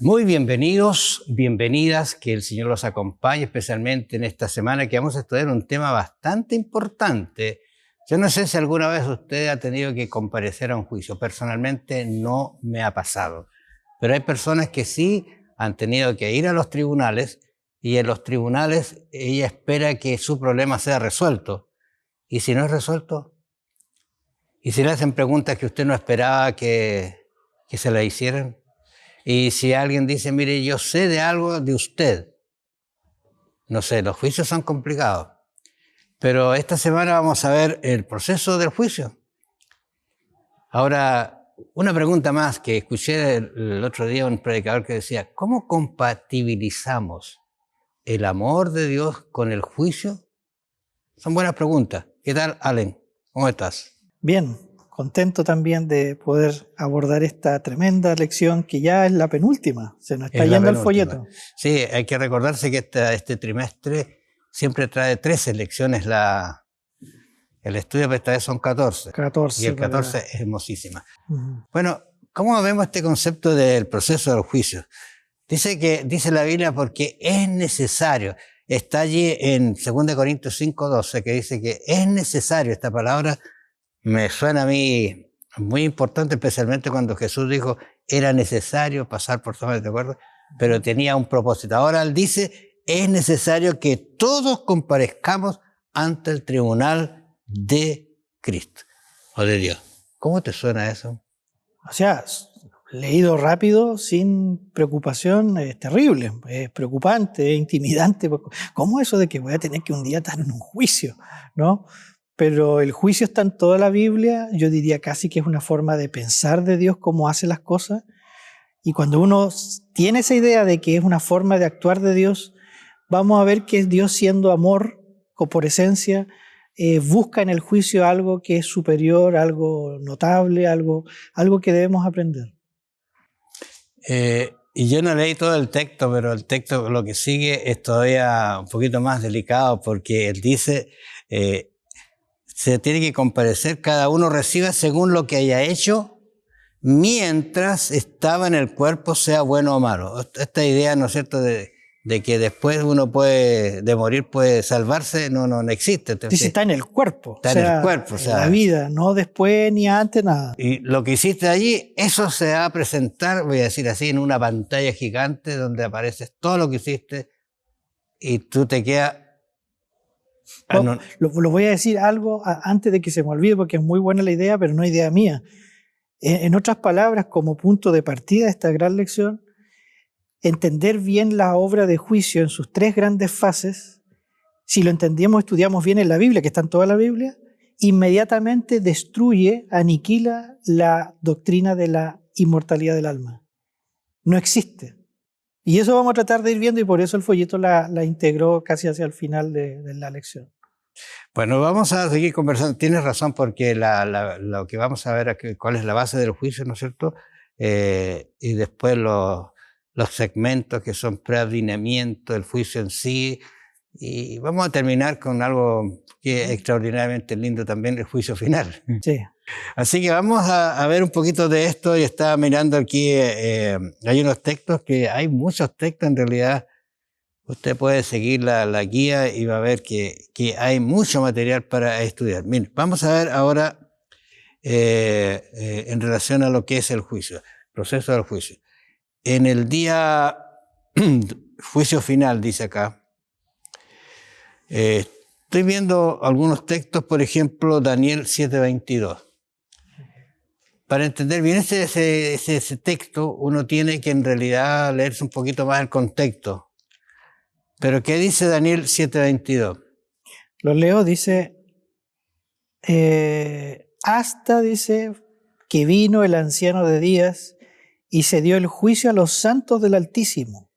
Muy bienvenidos, bienvenidas, que el Señor los acompañe, especialmente en esta semana que vamos a estudiar un tema bastante importante. Yo no sé si alguna vez usted ha tenido que comparecer a un juicio. Personalmente no me ha pasado, pero hay personas que sí han tenido que ir a los tribunales y en los tribunales ella espera que su problema sea resuelto. Y si no es resuelto, y si le hacen preguntas que usted no esperaba que se le hicieran, y si alguien dice, mire, yo sé de algo de usted, no sé, los juicios son complicados, pero esta semana vamos a ver el proceso del juicio. Ahora, una pregunta más que escuché el otro día un predicador que decía, ¿cómo compatibilizamos el amor de Dios con el juicio? Son buenas preguntas. ¿Qué tal, Allen? ¿Cómo estás? Bien, contento también de poder abordar esta tremenda lección que ya es la penúltima, se nos está yendo el folleto. Sí, hay que recordarse que este trimestre siempre trae 13 lecciones, el estudio, pero esta vez son 14. 14. Y el 14 es hermosísima. Bueno, ¿cómo vemos este concepto del proceso del juicio? Dice la Biblia porque es necesario. Está allí en 2 Corintios 5:12 que dice que es necesario. Esta palabra me suena a mí muy importante, especialmente cuando Jesús dijo era necesario pasar por todo, ¿de acuerdo? Pero tenía un propósito. Ahora él dice, es necesario que todos comparezcamos ante el tribunal de Cristo o de Dios. ¿Cómo te suena eso? O sea, leído rápido, sin preocupación, es terrible, es preocupante, es intimidante. ¿Cómo eso de que voy a tener que un día estar en un juicio, ¿no? Pero el juicio está en toda la Biblia, yo diría casi que es una forma de pensar de Dios, cómo hace las cosas. Y cuando uno tiene esa idea de que es una forma de actuar de Dios, vamos a ver que Dios, siendo amor o por esencia, busca en el juicio algo que es superior, algo notable, algo que debemos aprender. Y yo no leí todo el texto, pero el texto lo que sigue es todavía un poquito más delicado porque él dice... se tiene que comparecer, cada uno reciba según lo que haya hecho, mientras estaba en el cuerpo, sea bueno o malo. Esta idea, ¿no es cierto?, de que después uno de morir puede salvarse, no existe. Dice, está en el cuerpo. Está en el cuerpo. En la vida, no después ni antes, nada. Y lo que hiciste allí, eso se va a presentar, voy a decir así, en una pantalla gigante donde apareces todo lo que hiciste y tú te quedas... Lo voy a decir algo antes de que se me olvide porque es muy buena la idea, pero no idea mía. En otras palabras, como punto de partida de esta gran lección, entender bien la obra de juicio en sus 3 grandes fases, si lo entendemos, estudiamos bien en la Biblia, que está en toda la Biblia, inmediatamente destruye, aniquila la doctrina de la inmortalidad del alma. No existe. Y eso vamos a tratar de ir viendo y por eso el folleto la integró casi hacia el final de la lección. Bueno, vamos a seguir conversando. Tienes razón porque lo que vamos a ver aquí, cuál es la base del juicio, ¿no es cierto? Y después los segmentos que son preadvenimiento, el juicio en sí. Y vamos a terminar con algo que es extraordinariamente lindo también, el juicio final. Sí. Así que vamos a ver un poquito de esto. Y estaba mirando aquí, hay unos textos hay muchos textos en realidad. Usted puede seguir la guía y va a ver que hay mucho material para estudiar. Miren, vamos a ver ahora en relación a lo que es el juicio, proceso del juicio. En el día juicio final, dice acá, estoy viendo algunos textos, por ejemplo, Daniel 7:22. Para entender bien ese texto, uno tiene que en realidad leerse un poquito más el contexto. ¿Pero qué dice Daniel 7:22? Lo leo, dice, hasta, dice, que vino el anciano de días y se dio el juicio a los santos del Altísimo.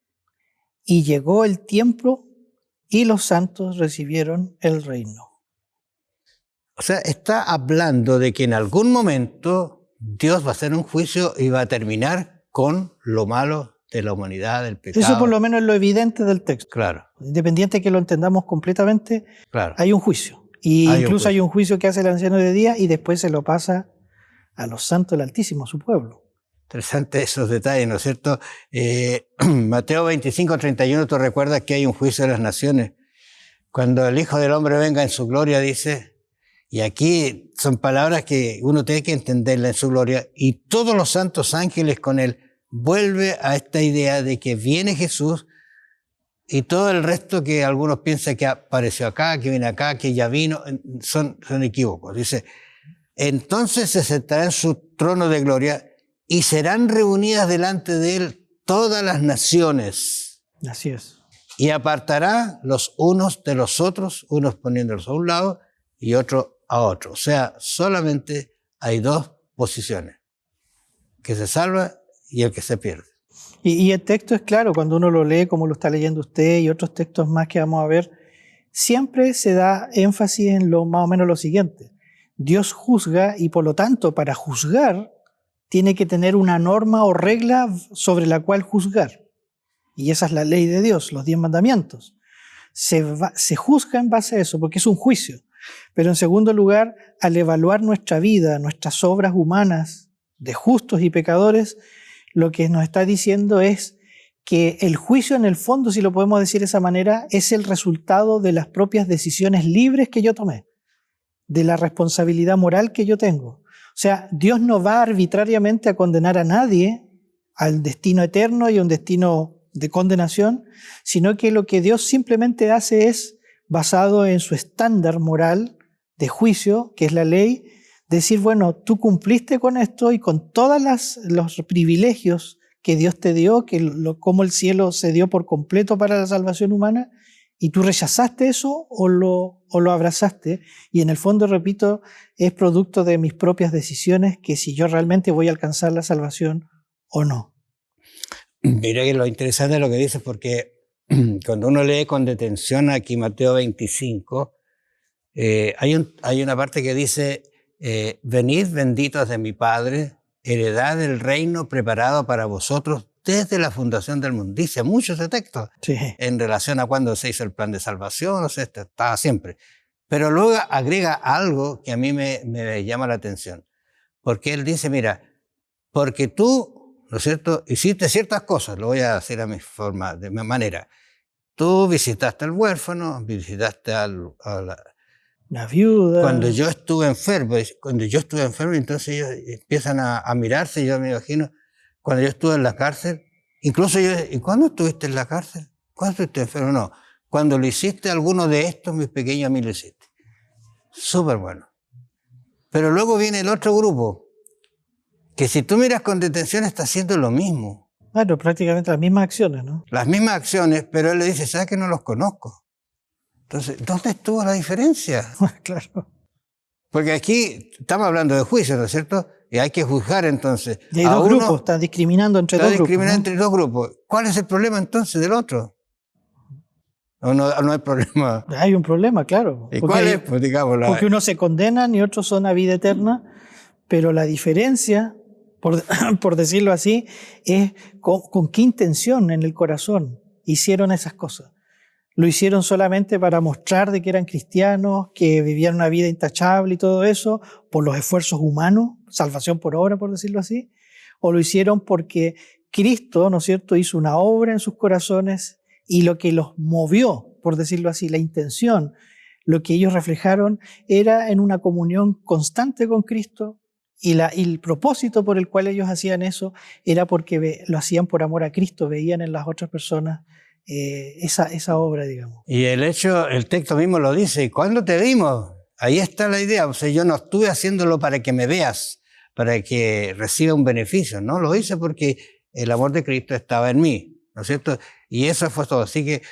Y llegó el tiempo y los santos recibieron el reino. O sea, está hablando de que en algún momento Dios va a hacer un juicio y va a terminar con lo malo de la humanidad, del pecado. Eso por lo menos es lo evidente del texto. Claro. Independiente de que lo entendamos completamente, claro. hay un juicio. Y incluso hay un juicio que hace el anciano de día y después se lo pasa a los santos del Altísimo, a su pueblo. Interesante esos detalles, ¿no es cierto? Mateo 25:31, tú recuerdas que hay un juicio de las naciones. Cuando el Hijo del Hombre venga en su gloria, dice, y aquí son palabras que uno tiene que entenderla en su gloria, y todos los santos ángeles con él, vuelve a esta idea de que viene Jesús y todo el resto que algunos piensan que apareció acá, que viene acá, que ya vino, son equívocos. Dice, entonces se sentará en su trono de gloria y serán reunidas delante de él todas las naciones. Así es. Y apartará los unos de los otros, unos poniéndolos a un lado y otros a otro. O sea, solamente hay dos posiciones, que se salva y el que se pierde. Y el texto es claro, cuando uno lo lee como lo está leyendo usted y otros textos más que vamos a ver, siempre se da énfasis en lo más o menos lo siguiente. Dios juzga y por lo tanto para juzgar tiene que tener una norma o regla sobre la cual juzgar. Y esa es la ley de Dios, los 10 mandamientos. Se juzga en base a eso porque es un juicio. Pero en segundo lugar, al evaluar nuestra vida, nuestras obras humanas de justos y pecadores, lo que nos está diciendo es que el juicio en el fondo, si lo podemos decir de esa manera, es el resultado de las propias decisiones libres que yo tomé, de la responsabilidad moral que yo tengo. O sea, Dios no va arbitrariamente a condenar a nadie al destino eterno y a un destino de condenación, sino que lo que Dios simplemente hace es, basado en su estándar moral de juicio, que es la ley, decir, bueno, tú cumpliste con esto y con todos los privilegios que Dios te dio, como el cielo se dio por completo para la salvación humana, y tú rechazaste eso o lo abrazaste. Y en el fondo, repito, es producto de mis propias decisiones que si yo realmente voy a alcanzar la salvación o no. Mira que lo interesante es lo que dices, porque cuando uno lee con detención aquí Mateo 25, hay una parte que dice, venid benditos de mi Padre, heredad del reino preparado para vosotros desde la fundación del mundo. Dice mucho ese texto en relación a cuando se hizo el plan de salvación, o sea, estaba siempre. Pero luego agrega algo que a mí me llama la atención, porque él dice, mira, porque tú, ¿no es cierto?, hiciste ciertas cosas, lo voy a decir a mi forma, de mi manera. Tú visitaste al huérfano, visitaste a la viuda. Cuando yo estuve enfermo, entonces ellos empiezan a mirarse, yo me imagino, cuando yo estuve en la cárcel, incluso yo, ¿y cuándo estuviste en la cárcel? ¿Cuándo estuviste enfermo? No, cuando lo hiciste alguno de estos, mis pequeños, a mí lo hiciste. Súper bueno. Pero luego viene el otro grupo, que si tú miras con detención está haciendo lo mismo. Bueno, prácticamente las mismas acciones, ¿no? Las mismas acciones, pero él le dice, ¿sabes que no los conozco? Entonces, ¿dónde estuvo la diferencia? Claro. Porque aquí estamos hablando de juicio, ¿no es cierto? Y hay que juzgar entonces. Y hay dos grupos, está discriminando entre dos grupos. Está discriminando entre dos grupos. ¿Cuál es el problema entonces del otro? No hay problema. Hay un problema, claro. ¿Y cuál es? Pues, digamos, porque unos se condenan y otros son a vida eterna, pero la diferencia, por decirlo así, es con qué intención en el corazón hicieron esas cosas. Lo hicieron solamente para mostrar de que eran cristianos, que vivían una vida intachable y todo eso, por los esfuerzos humanos, salvación por obra, por decirlo así, o lo hicieron porque Cristo, ¿no es cierto?, hizo una obra en sus corazones y lo que los movió, por decirlo así, la intención, lo que ellos reflejaron era en una comunión constante con Cristo y el propósito por el cual ellos hacían eso era porque lo hacían por amor a Cristo, veían en las otras personas esa obra, digamos. Y el texto mismo lo dice, ¿cuándo te vimos? Ahí está la idea, o sea, yo no estuve haciéndolo para que me veas, para que reciba un beneficio, no, lo hice porque el amor de Cristo estaba en mí, ¿no es cierto? Y eso fue todo, así que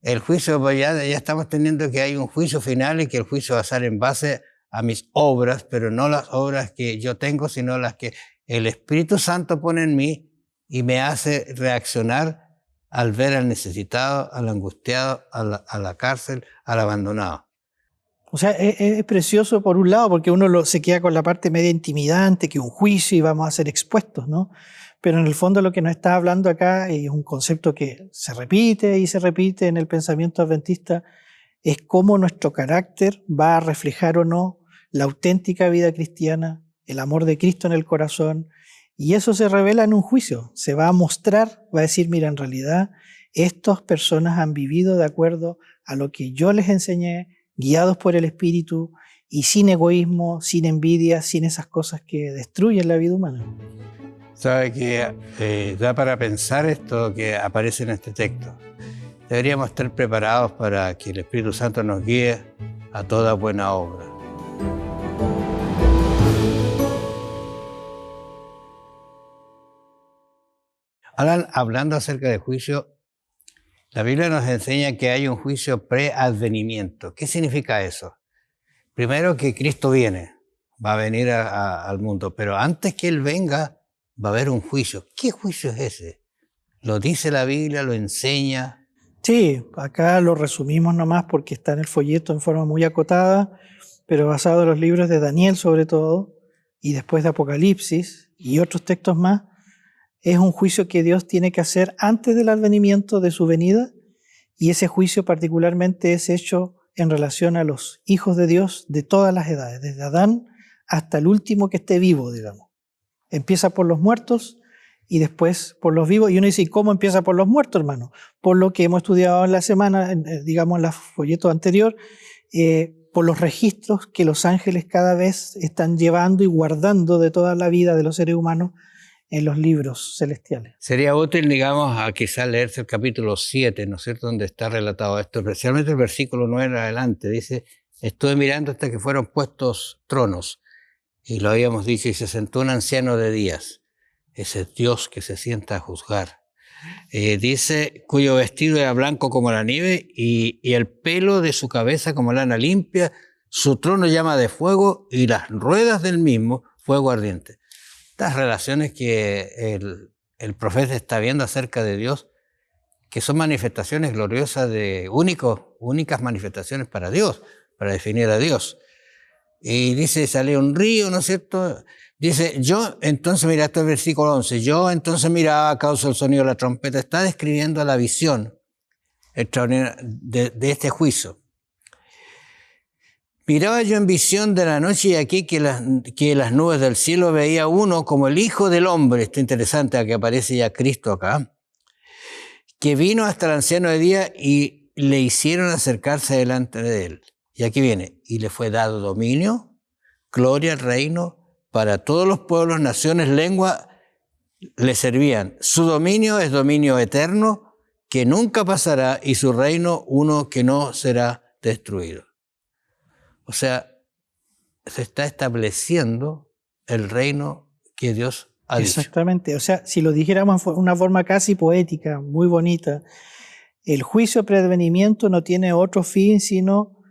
el juicio, pues ya estamos teniendo que hay un juicio final y que el juicio va a ser en base a mis obras, pero no las obras que yo tengo, sino las que el Espíritu Santo pone en mí y me hace reaccionar al ver al necesitado, al angustiado, a la cárcel, al abandonado. O sea, es precioso por un lado porque uno se queda con la parte media intimidante, que un juicio y vamos a ser expuestos, ¿no? Pero en el fondo lo que nos está hablando acá es un concepto que se repite y se repite en el pensamiento adventista, es cómo nuestro carácter va a reflejar o no la auténtica vida cristiana, el amor de Cristo en el corazón, y eso se revela en un juicio, se va a mostrar, va a decir, mira, en realidad estas personas han vivido de acuerdo a lo que yo les enseñé, guiados por el Espíritu y sin egoísmo, sin envidia, sin esas cosas que destruyen la vida humana. Sabe que da para pensar esto que aparece en este texto. Deberíamos estar preparados para que el Espíritu Santo nos guíe a toda buena obra. Hablando acerca de juicio, la Biblia nos enseña que hay un juicio preadvenimiento. ¿Qué significa eso? Primero, que Cristo viene, va a venir al mundo, pero antes que Él venga, va a haber un juicio. ¿Qué juicio es ese? ¿Lo dice la Biblia? ¿Lo enseña? Sí, acá lo resumimos nomás porque está en el folleto en forma muy acotada, pero basado en los libros de Daniel sobre todo, y después de Apocalipsis y otros textos más. Es un juicio que Dios tiene que hacer antes del advenimiento de su venida, y ese juicio particularmente es hecho en relación a los hijos de Dios de todas las edades, desde Adán hasta el último que esté vivo, digamos. Empieza por los muertos y después por los vivos. Y uno dice, ¿y cómo empieza por los muertos, hermano? Por lo que hemos estudiado en la semana, digamos en la folleto anterior, por los registros que los ángeles cada vez están llevando y guardando de toda la vida de los seres humanos en los libros celestiales. Sería útil, digamos, a quizás leerse el capítulo 7, ¿no es cierto?, donde está relatado esto, especialmente el versículo 9 en adelante. Dice, estuve mirando hasta que fueron puestos tronos, y lo habíamos dicho, y se sentó un anciano de días, ese Dios que se sienta a juzgar. Dice, cuyo vestido era blanco como la nieve, y el pelo de su cabeza como lana limpia, su trono llama de fuego, y las ruedas del mismo fuego ardiente. Estas relaciones que el profeta está viendo acerca de Dios, que son manifestaciones gloriosas de únicas manifestaciones para Dios, para definir a Dios. Y dice, salió un río, ¿no es cierto? Dice, yo entonces, mira, esto es el versículo 11, yo entonces miraba a causa del sonido de la trompeta. Está describiendo la visión extraordinaria de este juicio. Miraba yo en visión de la noche y aquí que las nubes del cielo veía uno como el Hijo del Hombre. Esto es interesante, que aparece ya Cristo acá, que vino hasta el anciano de día y le hicieron acercarse delante de él. Y aquí viene, y le fue dado dominio, gloria, reino, para todos los pueblos, naciones, lenguas, le servían. Su dominio es dominio eterno, que nunca pasará, y su reino uno que no será destruido. O sea, se está estableciendo el reino que Dios ha dicho. Exactamente. O sea, si lo dijéramos en una forma casi poética, muy bonita, el juicio preadvenimiento no tiene otro fin sino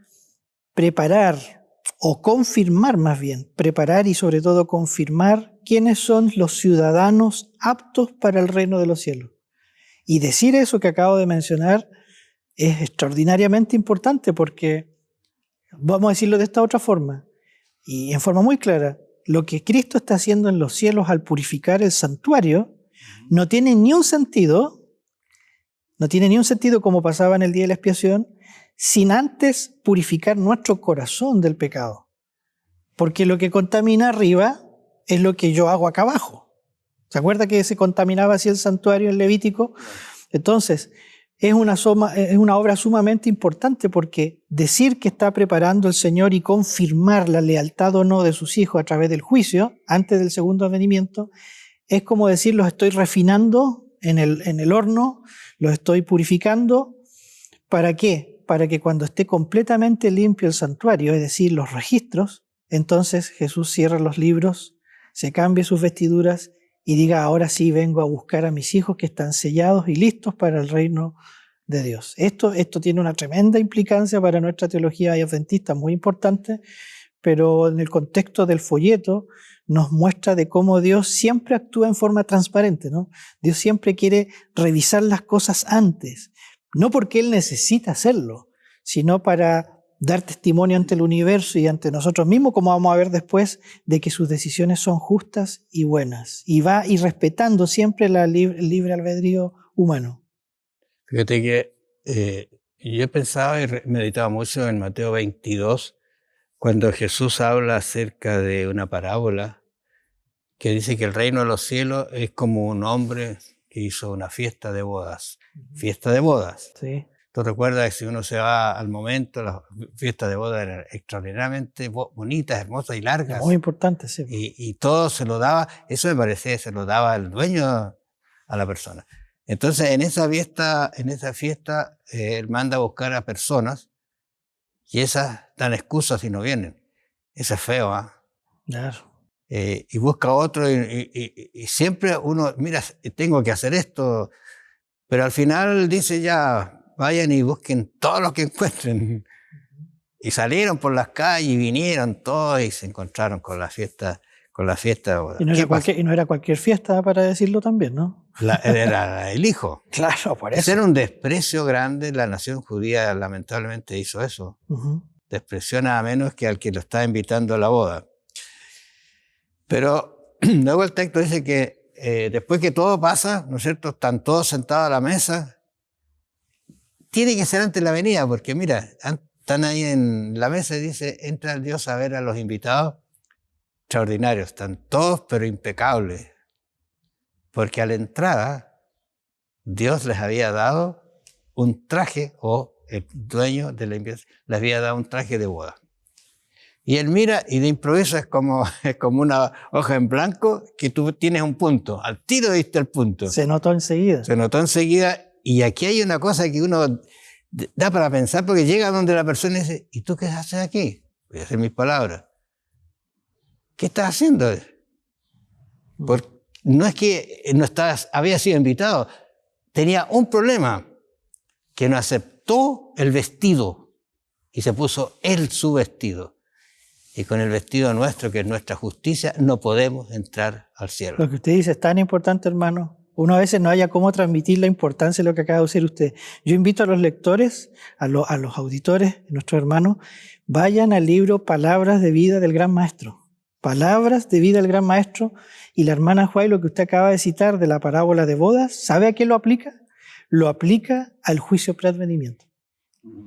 preparar o confirmar más bien, preparar y sobre todo confirmar quiénes son los ciudadanos aptos para el reino de los cielos. Y decir eso que acabo de mencionar es extraordinariamente importante porque, vamos a decirlo de esta otra forma, y en forma muy clara, lo que Cristo está haciendo en los cielos al purificar el santuario no tiene ni un sentido como pasaba en el día de la expiación, sin antes purificar nuestro corazón del pecado. Porque lo que contamina arriba es lo que yo hago acá abajo. ¿Se acuerda que se contaminaba así el santuario en Levítico? Entonces, es una obra sumamente importante porque decir que está preparando el Señor y confirmar la lealtad o no de sus hijos a través del juicio, antes del segundo advenimiento, es como decir, los estoy refinando en el horno, los estoy purificando. ¿Para qué? Para que cuando esté completamente limpio el santuario, es decir, los registros, entonces Jesús cierra los libros, se cambie sus vestiduras y diga, ahora sí vengo a buscar a mis hijos que están sellados y listos para el reino de Dios. Esto tiene una tremenda implicancia para nuestra teología adventista, muy importante, pero en el contexto del folleto nos muestra de cómo Dios siempre actúa en forma transparente, ¿no? Dios siempre quiere revisar las cosas antes, no porque Él necesita hacerlo, sino para dar testimonio ante el universo y ante nosotros mismos, como vamos a ver después, de que sus decisiones son justas y buenas. Y va y respetando siempre el libre albedrío humano. Fíjate que yo he pensado y meditado mucho en Mateo 22, cuando Jesús habla acerca de una parábola que dice que el reino de los cielos es como un hombre que hizo una fiesta de bodas. Fiesta de bodas. Sí. Tú recuerdas que si uno se va al momento, las fiestas de bodas eran extraordinariamente bonitas, hermosas y largas. Muy importante, sí. Y todo se lo daba, eso me parece, se lo daba el dueño a la persona. Entonces en esa fiesta él manda a buscar a personas y esas dan excusas si no vienen. Eso es feo, ¿ah? Claro. Y busca otro y siempre uno, mira, tengo que hacer esto, pero al final dice ya, vayan y busquen todo lo que encuentren. Y salieron por las calles y vinieron todos y se encontraron con la fiesta de boda. Y no era cualquier fiesta, para decirlo también, ¿no? Era el hijo. Claro, por eso. Ese era un desprecio grande. La nación judía lamentablemente hizo eso. Despreció nada menos que al que lo estaba invitando a la boda. Pero luego el texto dice que después que todo pasa, ¿no es cierto? Están todos sentados a la mesa. Tiene que ser antes de la venida, porque mira, están ahí en la mesa y dice, entra el Dios a ver a los invitados. Extraordinarios, están todos pero impecables. Porque a la entrada, Dios les había dado un traje, o el dueño de la invitación les había dado un traje de boda. Y él mira y de improviso es como una hoja en blanco que tú tienes un punto. Al tiro diste el punto. Se notó enseguida. Se notó enseguida. Y aquí hay una cosa que uno da para pensar, porque llega donde la persona dice, ¿y tú qué haces aquí? Voy a hacer mis palabras. ¿Qué estás haciendo? Porque no es que había sido invitado, tenía un problema, que no aceptó el vestido y se puso él su vestido. Y con el vestido nuestro, que es nuestra justicia, no podemos entrar al cielo. Lo que usted dice es tan importante, hermano. Uno a veces no haya cómo transmitir la importancia de lo que acaba de decir usted. Yo invito a los lectores, a los auditores, nuestros hermanos, vayan al libro Palabras de Vida del Gran Maestro. Palabras de Vida del Gran Maestro. Y la hermana Juay, lo que usted acaba de citar de la parábola de bodas, ¿sabe a qué lo aplica? Lo aplica al juicio preadvenimiento.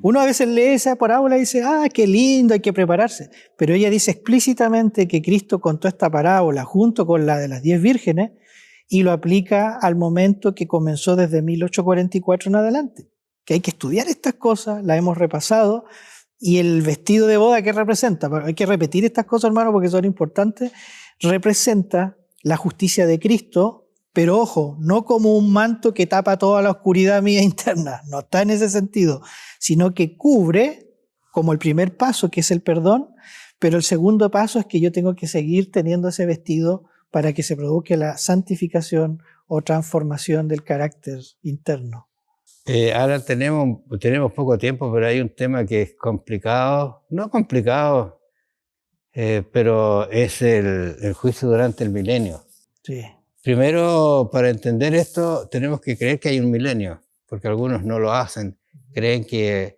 Uno a veces lee esa parábola y dice, qué lindo, hay que prepararse. Pero ella dice explícitamente que Cristo contó esta parábola junto con la de las 10 vírgenes y lo aplica al momento que comenzó desde 1844 en adelante. Que hay que estudiar estas cosas, las hemos repasado. Y el vestido de boda, ¿qué representa? Hay que repetir estas cosas, hermano, porque son importantes. Representa la justicia de Cristo, pero ojo, no como un manto que tapa toda la oscuridad mía interna, no está en ese sentido, sino que cubre como el primer paso, que es el perdón, pero el segundo paso es que yo tengo que seguir teniendo ese vestido para que se produzca la santificación o transformación del carácter interno. Ahora tenemos poco tiempo, pero hay un tema que es complicado, no complicado, pero es el juicio durante el milenio. Sí. Primero, para entender esto, tenemos que creer que hay un milenio, porque algunos no lo hacen, creen que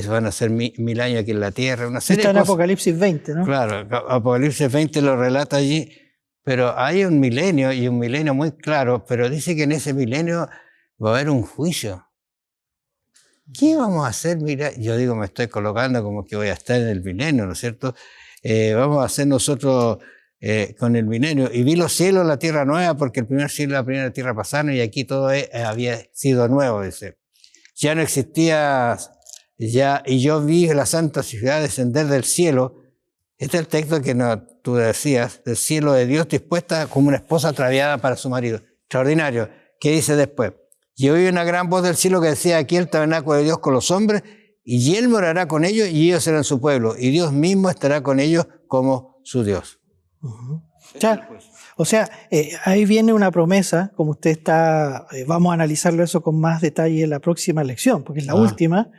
van a ser 1000 años aquí en la Tierra, una serie de cosas. Está en Apocalipsis 20, ¿no? Claro, Apocalipsis 20 lo relata allí, pero hay un milenio, y un milenio muy claro, pero dice que en ese milenio va a haber un juicio. ¿Qué vamos a hacer? Mira, yo digo, me estoy colocando como que voy a estar en el milenio, ¿no es cierto? Vamos a hacer nosotros con el milenio. Y vi los cielos, la tierra nueva, porque el primer cielo y la primera tierra pasaron y aquí todo había sido nuevo, dice. Ya no existía, y yo vi la santa ciudad descender del cielo. Este es el texto que tú decías, del cielo de Dios, dispuesta como una esposa ataviada para su marido. Extraordinario. ¿Qué dice después? Y oí una gran voz del cielo que decía, aquí el tabernáculo de Dios con los hombres, y Él morará con ellos, y ellos serán su pueblo, y Dios mismo estará con ellos como su Dios. O sea, ahí viene una promesa, como usted está, vamos a analizarlo eso con más detalle en la próxima lección, porque es la última,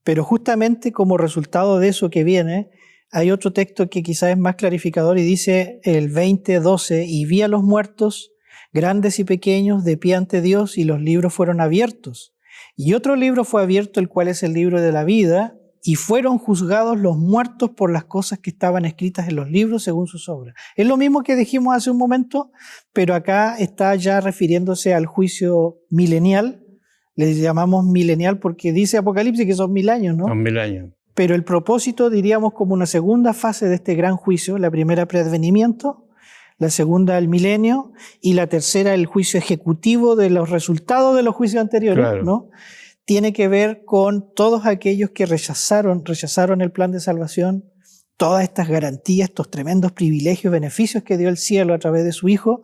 pero justamente como resultado de eso que viene, hay otro texto que quizás es más clarificador y dice el 20:12, y vi a los muertos, grandes y pequeños, de pie ante Dios, y los libros fueron abiertos. Y otro libro fue abierto, el cual es el libro de la vida, y fueron juzgados los muertos por las cosas que estaban escritas en los libros según sus obras. Es lo mismo que dijimos hace un momento, pero acá está ya refiriéndose al juicio milenial. Le llamamos milenial porque dice Apocalipsis que son 1000 años, ¿no? Son 1000 años. Pero el propósito, diríamos, como una segunda fase de este gran juicio, la primera preadvenimiento, la segunda el milenio y la tercera el juicio ejecutivo de los resultados de los juicios anteriores, Claro. ¿no? Tiene que ver con todos aquellos que rechazaron el plan de salvación, todas estas garantías, estos tremendos privilegios, beneficios que dio el cielo a través de su Hijo.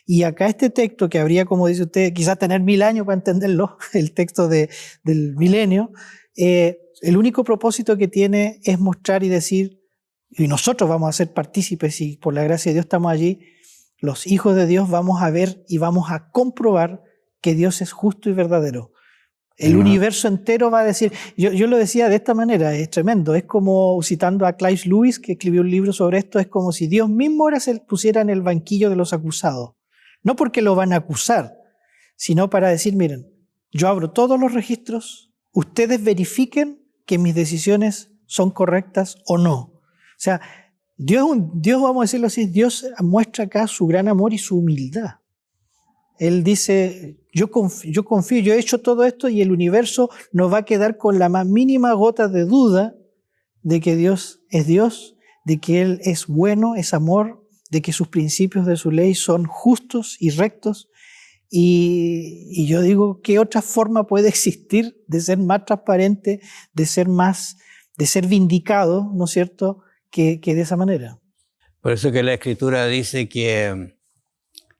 Y acá este texto, que habría, como dice usted, quizás tener 1000 años para entenderlo, el texto del milenio, el único propósito que tiene es mostrar y decir, y nosotros vamos a ser partícipes, y por la gracia de Dios estamos allí, los hijos de Dios vamos a ver y vamos a comprobar que Dios es justo y verdadero. El universo entero va a decir, yo lo decía de esta manera, es tremendo, es como, citando a Clive Lewis, que escribió un libro sobre esto, es como si Dios mismo ahora se pusiera en el banquillo de los acusados. No porque lo van a acusar, sino para decir, miren, yo abro todos los registros, ustedes verifiquen que mis decisiones son correctas o no. O sea, Dios, vamos a decirlo así, Dios muestra acá su gran amor y su humildad. Él dice, yo confío, yo he hecho todo esto y el universo no va a quedar con la más mínima gota de duda de que Dios es Dios, de que Él es bueno, es amor, de que sus principios de su ley son justos y rectos. Y yo digo, ¿qué otra forma puede existir de ser más transparente, de ser vindicado, ¿no es cierto?, que de esa manera? Por eso que la Escritura dice que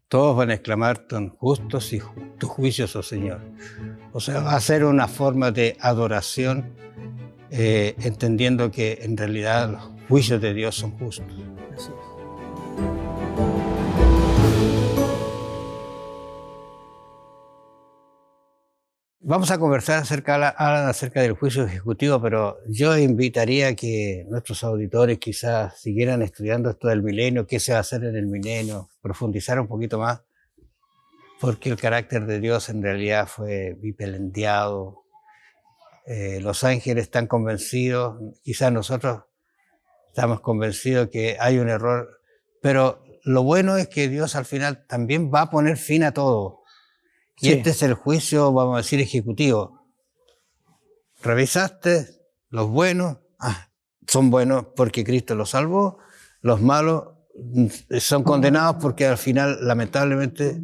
todos van a exclamar, son justos y tus juicios, oh Señor. O sea, va a ser una forma de adoración, entendiendo que en realidad los juicios de Dios son justos. Así es. Vamos a conversar acerca del juicio ejecutivo, pero yo invitaría a que nuestros auditores quizás siguieran estudiando esto del milenio, qué se va a hacer en el milenio, profundizar un poquito más, porque el carácter de Dios en realidad fue vilipendiado. Los ángeles están convencidos, quizás nosotros estamos convencidos que hay un error, pero lo bueno es que Dios al final también va a poner fin a todo. Y Sí. este es el juicio, vamos a decir, ejecutivo. Revisaste, los buenos, son buenos porque Cristo los salvó, los malos son condenados porque al final, lamentablemente,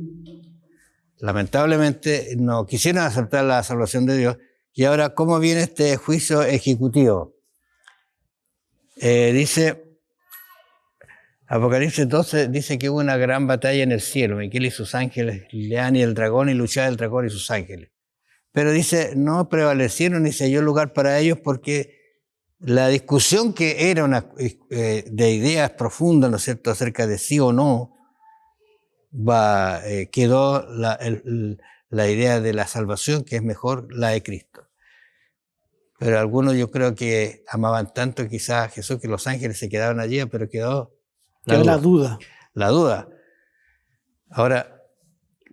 no quisieron aceptar la salvación de Dios. Y ahora, ¿cómo viene este juicio ejecutivo? Dice, Apocalipsis 12 dice que hubo una gran batalla en el cielo, Miquel y sus ángeles, Leán y el dragón, y luchaba el dragón y sus ángeles. Pero dice, no prevalecieron ni se halló lugar para ellos porque la discusión que era de ideas profundas, ¿no es cierto?, acerca de sí o no, quedó la idea de la salvación, que es mejor la de Cristo. Pero algunos yo creo que amaban tanto quizás a Jesús que los ángeles se quedaron allí, pero quedó la duda. La duda. Ahora,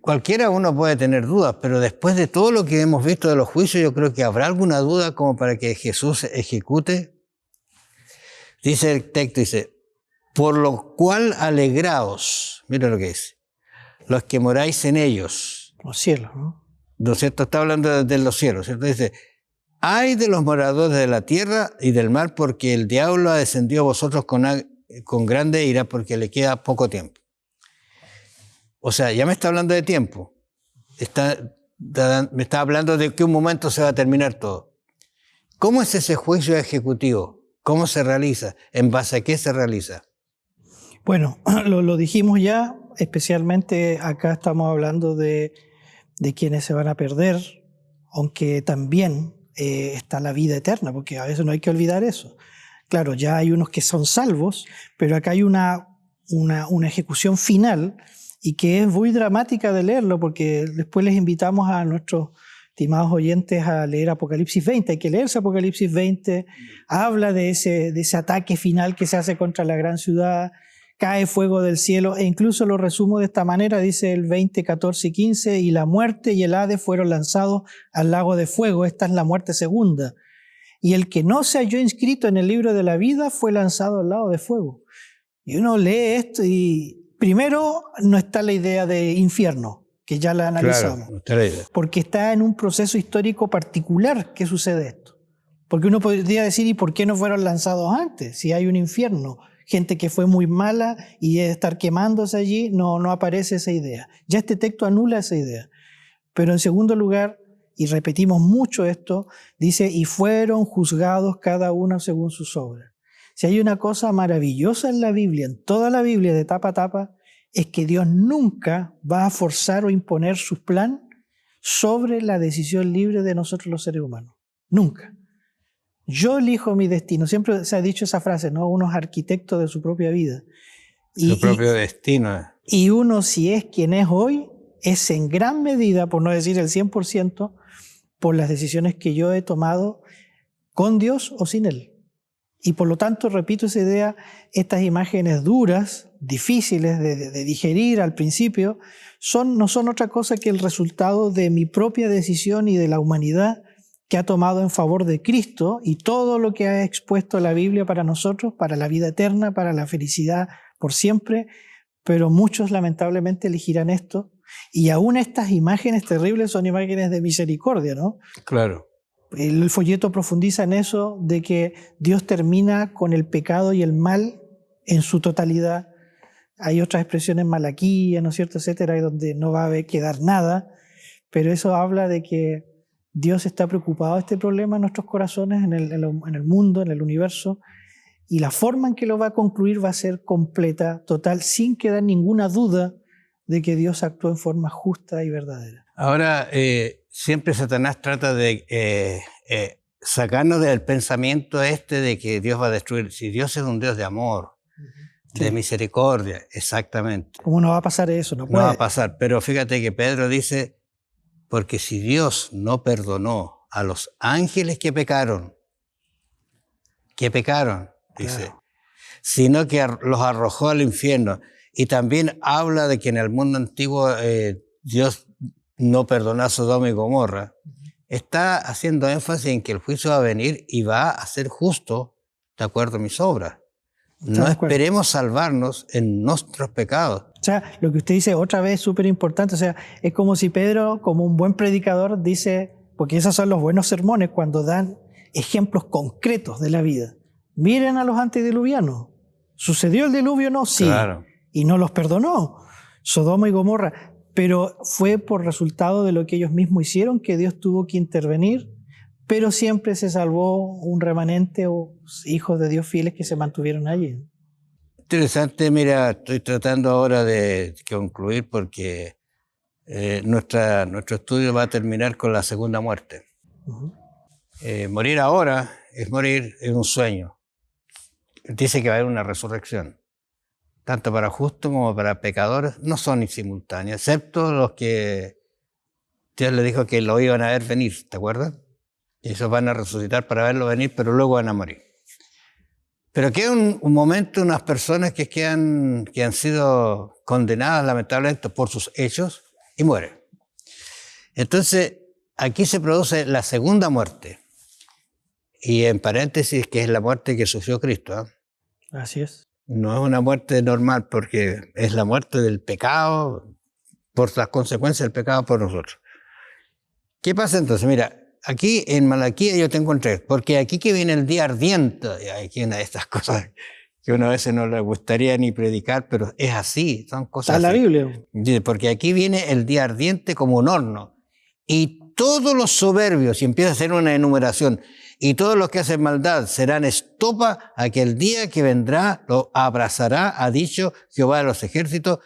cualquiera uno puede tener dudas, pero después de todo lo que hemos visto de los juicios, yo creo que habrá alguna duda como para que Jesús ejecute. Dice el texto, dice, por lo cual alegraos, mira lo que dice, los que moráis en ellos. Los cielos, ¿no? ¿No es cierto? Está hablando de los cielos, ¿cierto? Dice, ay de los moradores de la tierra y del mar, porque el diablo ha descendido a vosotros con grande ira, porque le queda poco tiempo. O sea, ya me está hablando de tiempo. Me está hablando de que un momento se va a terminar todo. ¿Cómo es ese juicio ejecutivo? ¿Cómo se realiza? ¿En base a qué se realiza? Bueno, lo dijimos ya, especialmente acá estamos hablando de quienes se van a perder, aunque también está la vida eterna, porque a veces no hay que olvidar eso. Claro, ya hay unos que son salvos, pero acá hay una ejecución final y que es muy dramática de leerlo, porque después les invitamos a nuestros estimados oyentes, a leer Apocalipsis 20. Hay que leerse Apocalipsis 20. Habla de ese ataque final que se hace contra la gran ciudad. Cae fuego del cielo, e incluso lo resumo de esta manera, dice el 20, 14 y 15, y la muerte y el Hades fueron lanzados al lago de fuego. Esta es la muerte segunda. Y el que no se halló inscrito en el libro de la vida fue lanzado al lago de fuego. Y uno lee esto y primero no está la idea de infierno, que ya la analizamos. Claro, no está la idea. Porque está en un proceso histórico particular que sucede esto. Porque uno podría decir, ¿y por qué no fueron lanzados antes? Si hay un infierno, gente que fue muy mala y debe estar quemándose allí, no aparece esa idea. Ya este texto anula esa idea. Pero en segundo lugar, y repetimos mucho esto, dice, y fueron juzgados cada uno según sus obras. Si hay una cosa maravillosa en la Biblia, en toda la Biblia de tapa a tapa, es que Dios nunca va a forzar o imponer su plan sobre la decisión libre de nosotros los seres humanos. Nunca. Yo elijo mi destino. Siempre se ha dicho esa frase, ¿no? Uno es arquitecto de su propia vida. Su propio destino. Y uno, si es quien es hoy, es en gran medida, por no decir el 100%, por las decisiones que yo he tomado con Dios o sin Él. Y por lo tanto, repito esa idea, estas imágenes duras, difíciles de digerir al principio, no son otra cosa que el resultado de mi propia decisión y de la humanidad que ha tomado en favor de Cristo y todo lo que ha expuesto la Biblia para nosotros, para la vida eterna, para la felicidad por siempre, pero muchos lamentablemente elegirán esto. Y aún estas imágenes terribles son imágenes de misericordia, ¿no? Claro. El folleto profundiza en eso, de que Dios termina con el pecado y el mal en su totalidad. Hay otras expresiones, Malaquías, ¿no es cierto?, etcétera, donde no va a quedar nada, pero eso habla de que Dios está preocupado de este problema en nuestros corazones, en el mundo, en el universo, y la forma en que lo va a concluir va a ser completa, total, sin quedar ninguna duda de que Dios actuó en forma justa y verdadera. Ahora, siempre Satanás trata de sacarnos del pensamiento de que Dios va a destruir. Si Dios es un Dios de amor, sí, de misericordia, exactamente. ¿Cómo no va a pasar eso? No puede. No va a pasar, pero fíjate que Pedro dice, porque si Dios no perdonó a los ángeles que pecaron, dice, Claro, sino que los arrojó al infierno. Y también habla de que en el mundo antiguo Dios no perdonó a Sodoma y Gomorra. Está haciendo énfasis en que el juicio va a venir y va a ser justo de acuerdo a mis obras. No esperemos salvarnos en nuestros pecados. O sea, lo que usted dice otra vez es súper importante. O sea, es como si Pedro, como un buen predicador, dice, porque esos son los buenos sermones, cuando dan ejemplos concretos de la vida. Miren a los antediluvianos. ¿Sucedió el diluvio o no? Sí. Claro. Y no los perdonó. Sodoma y Gomorra. Pero fue por resultado de lo que ellos mismos hicieron que Dios tuvo que intervenir, pero siempre se salvó un remanente o hijos de Dios fieles que se mantuvieron allí. Interesante, mira, estoy tratando ahora de concluir porque nuestro estudio va a terminar con la segunda muerte. Morir ahora es morir en un sueño. Dice que va a haber una resurrección. Tanto para justos como para pecadores, no son simultáneos, excepto los que Dios le dijo que lo iban a ver venir, ¿te acuerdas? Y esos van a resucitar para verlo venir, pero luego van a morir. Pero queda un momento unas personas que han sido condenadas lamentablemente por sus hechos y mueren. Entonces, aquí se produce la segunda muerte. Y en paréntesis, que es la muerte que sufrió Cristo, ¿eh? Así es. No es una muerte normal porque es la muerte del pecado, por las consecuencias del pecado por nosotros. ¿Qué pasa entonces? Mira, aquí en Malaquías yo te encontré, porque aquí que viene el día ardiente, y aquí una de estas cosas que uno a veces no le gustaría ni predicar, pero es así, son cosas así. ¿Está en la Biblia? Porque aquí viene el día ardiente como un horno, y todos los soberbios, y empieza a hacer una enumeración, y todos los que hacen maldad serán estopa, aquel día que vendrá lo abrazará, ha dicho Jehová de los ejércitos,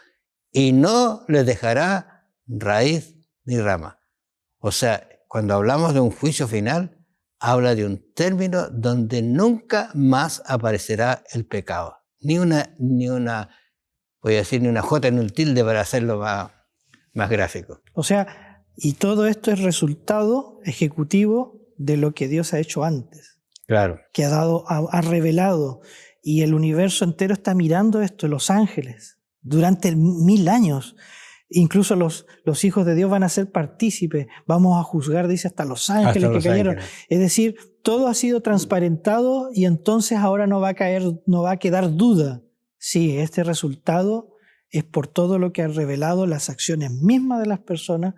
y no les dejará raíz ni rama. O sea, cuando hablamos de un juicio final, habla de un término donde nunca más aparecerá el pecado. Ni una, voy a decir, ni una jota ni un tilde para hacerlo más gráfico. O sea, Y todo esto es resultado ejecutivo de lo que Dios ha hecho antes. Claro. Que ha revelado. Y el universo entero está mirando esto, los ángeles, durante 1000 años. Incluso los hijos de Dios van a ser partícipes. Vamos a juzgar, dice, hasta los ángeles que cayeron. Es decir, todo ha sido transparentado y entonces ahora no va a quedar duda. Sí, este resultado es por todo lo que han revelado las acciones mismas de las personas.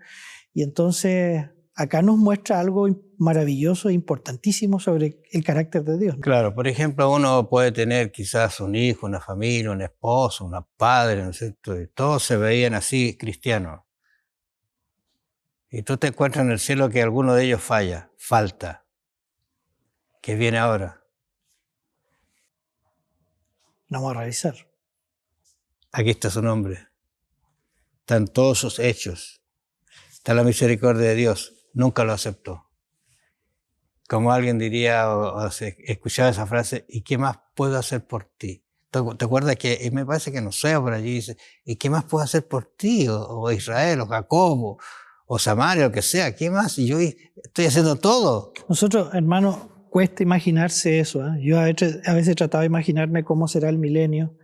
Y entonces acá nos muestra algo maravilloso e importantísimo sobre el carácter de Dios. Claro, por ejemplo, uno puede tener quizás un hijo, una familia, un esposo, una padre, ¿no es cierto? Y todos se veían así cristianos. Y tú te encuentras en el cielo que alguno de ellos falta. ¿Qué viene ahora? Vamos a revisar. Aquí está su nombre. Están todos sus hechos. Está la misericordia de Dios. Nunca lo aceptó. Como alguien diría, o se escuchaba esa frase, ¿y qué más puedo hacer por ti? ¿Te acuerdas que, y me parece que no sé, por allí dice, ¿y qué más puedo hacer por ti? O Israel, o Jacob, o Samaria, o que sea, ¿qué más? Y yo estoy haciendo todo. Nosotros, hermanos, cuesta imaginarse eso. Yo a veces he tratado de imaginarme cómo será el milenio,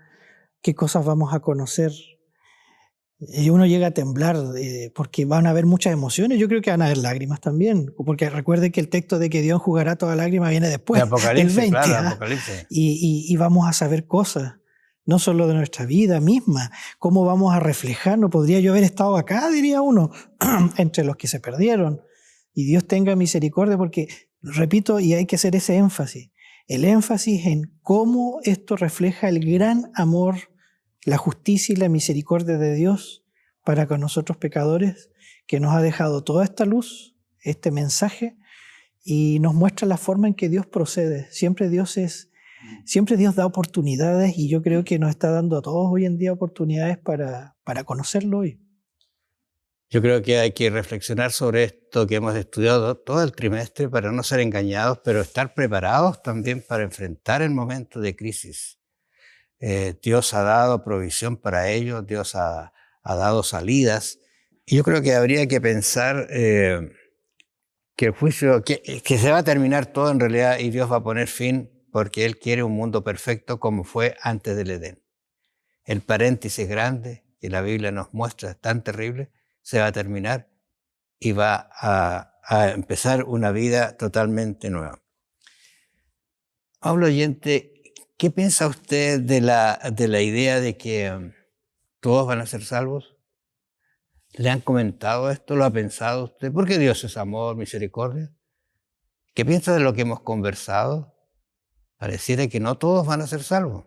qué cosas vamos a conocer. Y uno llega a temblar porque van a haber muchas emociones. Yo creo que van a haber lágrimas también, porque recuerde que el texto de que Dios enjugará toda lágrima viene después, del 20. Claro, Apocalipsis. Y vamos a saber cosas, no solo de nuestra vida misma, cómo vamos a reflejarnos. Podría yo haber estado acá, diría uno, entre los que se perdieron. Y Dios tenga misericordia, porque, repito, y hay que hacer ese énfasis, el énfasis en cómo esto refleja el gran amor, la justicia y la misericordia de Dios para con nosotros pecadores, que nos ha dejado toda esta luz, este mensaje, y nos muestra la forma en que Dios procede. Siempre Dios da oportunidades, y yo creo que nos está dando a todos hoy en día oportunidades para conocerlo hoy. Yo creo que hay que reflexionar sobre esto que hemos estudiado todo el trimestre para no ser engañados, pero estar preparados también para enfrentar el momento de crisis. Dios ha dado provisión para ellos, Dios ha dado salidas. Y yo creo que habría que pensar que el juicio, que se va a terminar todo en realidad y Dios va a poner fin porque Él quiere un mundo perfecto como fue antes del Edén. El paréntesis grande que la Biblia nos muestra es tan terrible, se va a terminar y va a empezar una vida totalmente nueva. Pablo oyente, ¿qué piensa usted de la idea de que todos van a ser salvos? ¿Le han comentado esto? ¿Lo ha pensado usted? Porque Dios es amor, misericordia. ¿Qué piensa de lo que hemos conversado? Pareciera que no todos van a ser salvos.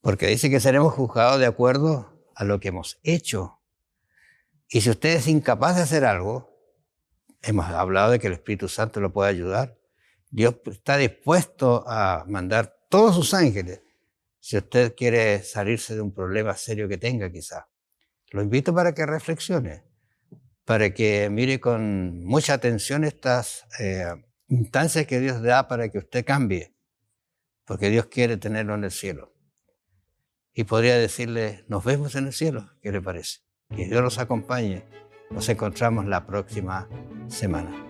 Porque dice que seremos juzgados de acuerdo a lo que hemos hecho. Y si usted es incapaz de hacer algo, hemos hablado de que el Espíritu Santo lo puede ayudar. Dios está dispuesto a mandar todos sus ángeles si usted quiere salirse de un problema serio que tenga quizá. Lo invito para que reflexione, para que mire con mucha atención estas instancias que Dios da para que usted cambie, porque Dios quiere tenerlo en el cielo. Y podría decirle, nos vemos en el cielo, ¿qué le parece? Que Dios los acompañe. Nos encontramos la próxima semana.